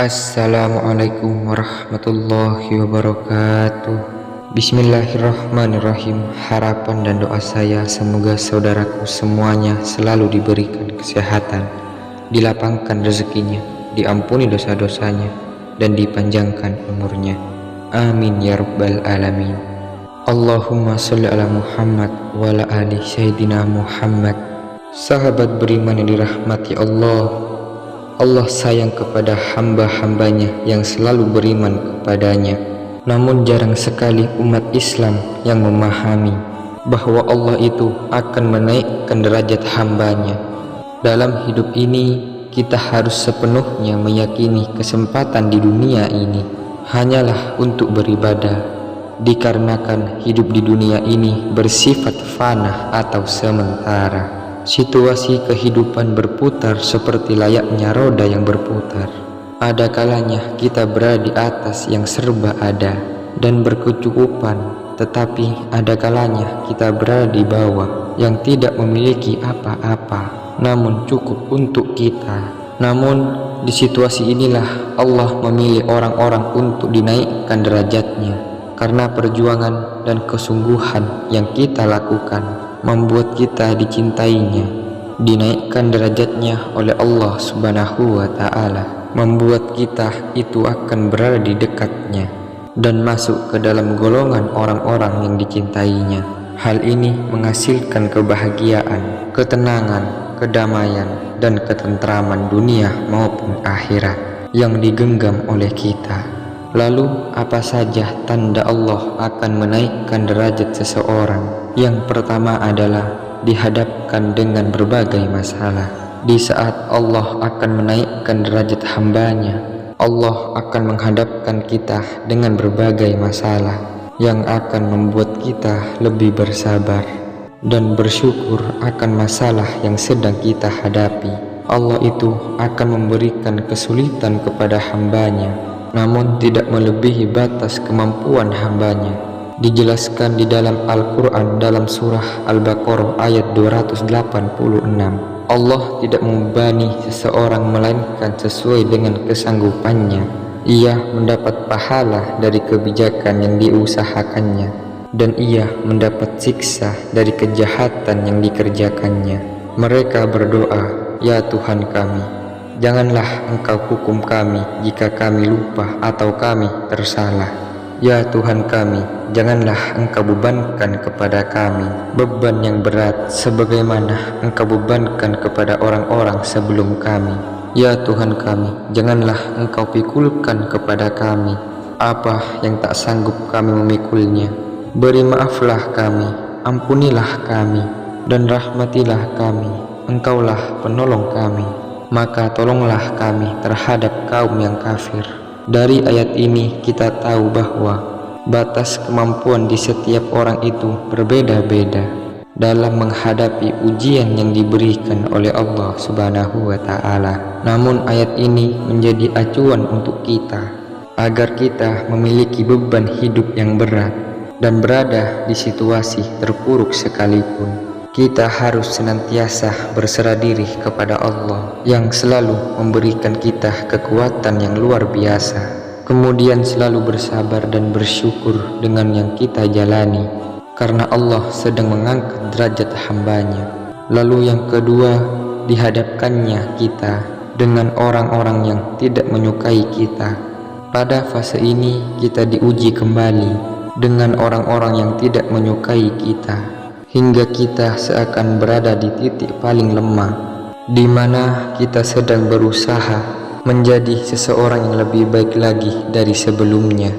Assalamualaikum warahmatullahi wabarakatuh. Bismillahirrahmanirrahim. Harapan dan doa saya semoga saudaraku semuanya selalu diberikan kesehatan, dilapangkan rezekinya, diampuni dosa-dosanya, dan dipanjangkan umurnya. Amin ya rabbal alamin. Allahumma sholli ala Muhammad wa ala ali sayyidina Muhammad. Sahabat beriman yang dirahmati Allah, Allah sayang kepada hamba-hambanya yang selalu beriman kepadanya. Namun jarang sekali umat Islam yang memahami bahwa Allah itu akan menaikkan derajat hambanya. Dalam hidup ini kita harus sepenuhnya meyakini kesempatan di dunia ini hanyalah untuk beribadah, dikarenakan hidup di dunia ini bersifat fana atau sementara. Situasi kehidupan berputar seperti layaknya roda yang berputar. Ada kalanya kita berada di atas yang serba ada dan berkecukupan, tetapi ada kalanya kita berada di bawah yang tidak memiliki apa-apa, namun cukup untuk kita. Namun di situasi inilah Allah memilih orang-orang untuk dinaikkan derajatnya, karena perjuangan dan kesungguhan yang kita lakukan membuat kita dicintainya, dinaikkan derajatnya oleh Allah Subhanahu wa Ta'ala, membuat kita itu akan berada di dekatnya dan masuk ke dalam golongan orang-orang yang dicintainya. Hal ini menghasilkan kebahagiaan, ketenangan, kedamaian, dan ketentraman dunia maupun akhirat yang digenggam oleh kita. Lalu apa saja tanda Allah akan menaikkan derajat seseorang? Yang pertama adalah dihadapkan dengan berbagai masalah. Di saat Allah akan menaikkan derajat hambanya, Allah akan menghadapkan kita dengan berbagai masalah yang akan membuat kita lebih bersabar dan bersyukur akan masalah yang sedang kita hadapi. Allah itu akan memberikan kesulitan kepada hambanya, namun tidak melebihi batas kemampuan hambanya. Dijelaskan di dalam Al-Quran dalam surah Al-Baqarah ayat 286, Allah tidak membebani seseorang melainkan sesuai dengan kesanggupannya. Ia mendapat pahala dari kebijakan yang diusahakannya, dan ia mendapat siksa dari kejahatan yang dikerjakannya. Mereka berdoa, "Ya Tuhan kami, janganlah Engkau hukum kami jika kami lupa atau kami tersalah. Ya Tuhan kami, janganlah Engkau bebankan kepada kami beban yang berat sebagaimana Engkau bebankan kepada orang-orang sebelum kami. Ya Tuhan kami, janganlah Engkau pikulkan kepada kami apa yang tak sanggup kami memikulnya. Beri maaflah kami, ampunilah kami, dan rahmatilah kami. Engkaulah penolong kami, maka tolonglah kami terhadap kaum yang kafir." Dari ayat ini kita tahu bahwa batas kemampuan di setiap orang itu berbeda-beda dalam menghadapi ujian yang diberikan oleh Allah Subhanahu wa Ta'ala. Namun ayat ini menjadi acuan untuk kita agar kita memiliki beban hidup yang berat dan berada di situasi terpuruk sekalipun. Kita harus senantiasa berserah diri kepada Allah yang selalu memberikan kita kekuatan yang luar biasa. Kemudian selalu bersabar dan bersyukur dengan yang kita jalani, karena Allah sedang mengangkat derajat hambanya. Lalu yang kedua, dihadapkannya kita dengan orang-orang yang tidak menyukai kita. Pada fase ini kita diuji kembali dengan orang-orang yang tidak menyukai kita, hingga kita seakan berada di titik paling lemah, di mana kita sedang berusaha menjadi seseorang yang lebih baik lagi dari sebelumnya.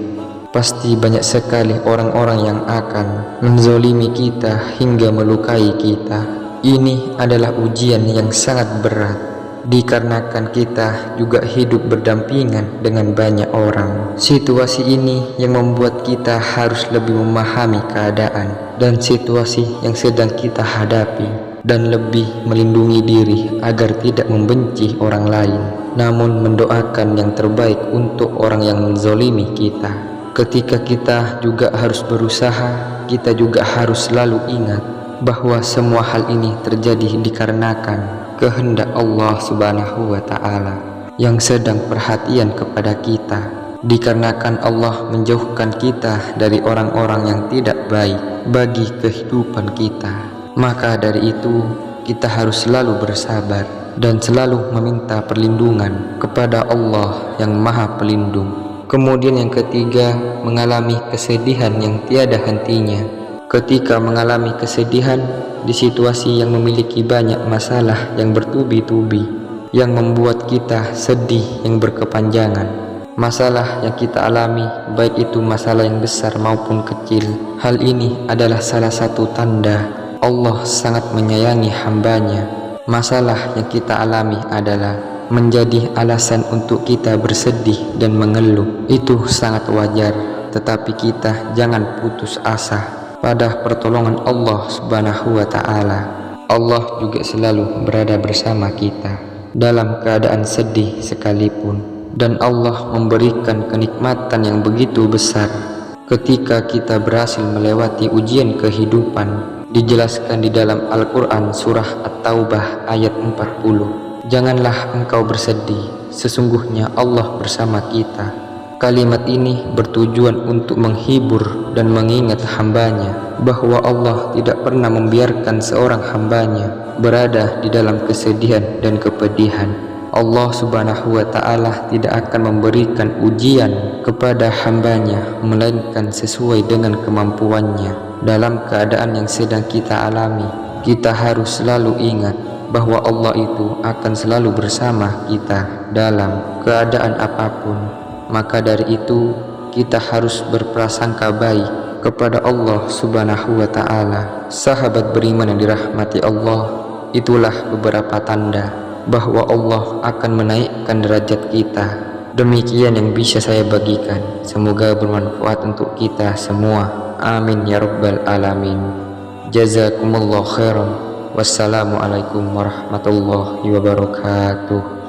Pasti banyak sekali orang-orang yang akan menzolimi kita hingga melukai kita. Ini adalah ujian yang sangat berat, dikarenakan kita juga hidup berdampingan dengan banyak orang. Situasi ini yang membuat kita harus lebih memahami keadaan dan situasi yang sedang kita hadapi, dan lebih melindungi diri agar tidak membenci orang lain, namun mendoakan yang terbaik untuk orang yang menzolimi kita. Ketika kita juga harus berusaha, kita juga harus selalu ingat bahwa semua hal ini terjadi dikarenakan kehendak Allah Subhanahu wa Ta'ala. yang sedang perhatian kepada kita, dikarenakan Allah menjauhkan kita dari orang-orang yang tidak baik bagi kehidupan kita. Maka dari itu kita harus selalu bersabar dan selalu meminta perlindungan kepada Allah yang Maha Pelindung. Kemudian yang ketiga, mengalami kesedihan yang tiada hentinya. Ketika mengalami kesedihan di situasi yang memiliki banyak masalah yang bertubi-tubi, yang membuat kita sedih yang berkepanjangan. Masalah yang kita alami, baik itu masalah yang besar maupun kecil, hal ini adalah salah satu tanda Allah sangat menyayangi hambanya. Masalah yang kita alami adalah menjadi alasan untuk kita bersedih dan mengeluh. Itu sangat wajar, tetapi kita jangan putus asa pada pertolongan Allah Subhanahu wa Ta'ala. Allah juga selalu berada bersama kita dalam keadaan sedih sekalipun, dan Allah memberikan kenikmatan yang begitu besar ketika kita berhasil melewati ujian kehidupan. Dijelaskan di dalam Al-Quran surah At-Taubah ayat 40, janganlah engkau bersedih, sesungguhnya Allah bersama kita. Kalimat ini bertujuan untuk menghibur dan mengingat hambanya bahwa Allah tidak pernah membiarkan seorang hambanya berada di dalam kesedihan dan kepedihan. Allah Subhanahu wa Ta'ala tidak akan memberikan ujian kepada hambanya melainkan sesuai dengan kemampuannya. Dalam keadaan yang sedang kita alami, kita harus selalu ingat bahwa Allah itu akan selalu bersama kita dalam keadaan apapun. Maka dari itu kita harus berprasangka baik kepada Allah Subhanahu wa Ta'ala. Sahabat beriman yang dirahmati Allah, itulah beberapa tanda bahwa Allah akan menaikkan derajat kita. Demikian yang bisa saya bagikan, semoga bermanfaat untuk kita semua. Amin ya rabbal alamin. Jazakumullah khairan. Wassalamualaikum warahmatullahi wabarakatuh.